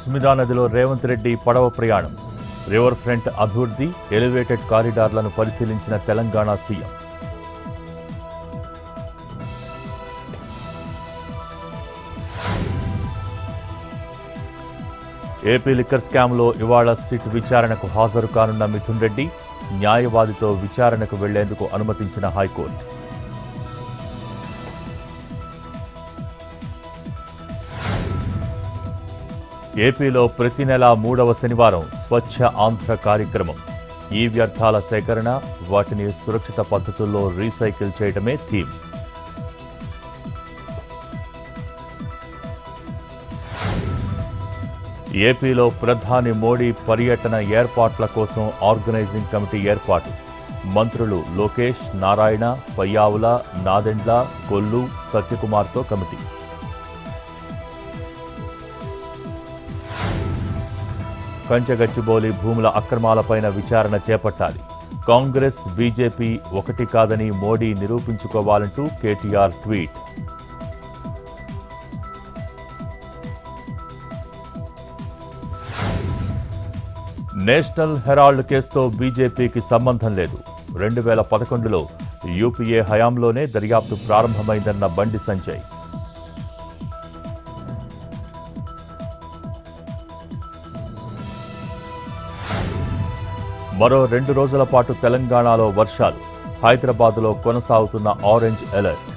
సుమిదా నదిలో రేవంత్ రెడ్డి పడవ ప్రయాణం, రివర్ ఫ్రంట్ అభివృద్ధి, ఎలివేటెడ్ కారిడార్లను పరిశీలించిన తెలంగాణ సీఎం. ఏపీ లిక్కర్ స్కామ్లో ఇవాళ సిట్ విచారణకు హాజరు కానున్న మిథున్ రెడ్డి, న్యాయవాదితో విచారణకు వెళ్లేందుకు అనుమతించిన హైకోర్టు. ఏపీలో ప్రతి నెల 3వ శనివారం స్వచ్ఛ ఆంధ్ర కార్యక్రమం. ఈ వ్యర్థాల సేకరణ, వాటిని సురక్షిత పద్ధతుల్లో రీసైకిల్ చేయడమే థీమ్. ఏపీలో ప్రధాని మోడీ పర్యటన ఏర్పాట్ల కోసం ఆర్గనైజింగ్ కమిటీ ఏర్పాటు. మంత్రులు లోకేష్, నారాయణ, పయ్యావుల, నాదెండ్ల, కొల్లు, సత్యకుమార్తో కమిటీ. కంచగచ్చిబౌలి భూముల అక్రమాలపైన విచారణ చేపట్టాలి. కాంగ్రెస్, బీజేపీ ఒకటి కాదని మోడీ నిరూపించుకోవాలంటూ కేటీఆర్ ట్వీట్. నేషనల్ హెరాల్డ్ కేసుతో బీజేపీకి సంబంధం లేదు. 2011లో యూపీఏ హయాంలోనే దర్యాప్తు ప్రారంభమైందన్న బండి సంజయ్. మరో 2 రోజుల పాటు తెలంగాణలో వర్షాలు. హైదరాబాద్లో కొనసాగుతున్న ఆరెంజ్ అలర్ట్.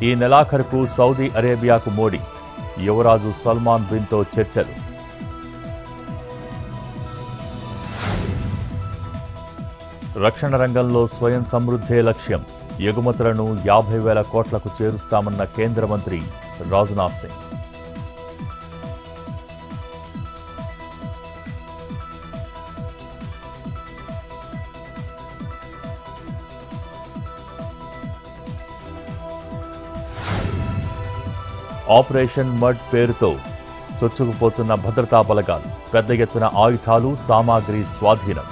ఈ నెలాఖరుకు సౌదీ అరేబియాకు మోడీ, యువరాజు సల్మాన్ బిన్తో చర్చలు. రక్షణ రంగంలో స్వయం సమృద్ధే లక్ష్యం. ఎగుమతులను 50,000 కోట్లకు చేరుస్తామన్న కేంద్ర మంత్రి రాజ్నాథ్ సింగ్. ఆపరేషన్ మడ్ పేరుతో చొచ్చుకుపోతున్న భద్రతా బలగాలు. పెద్ద ఎత్తున ఆయుధాలు, సామాగ్రి స్వాధీనం.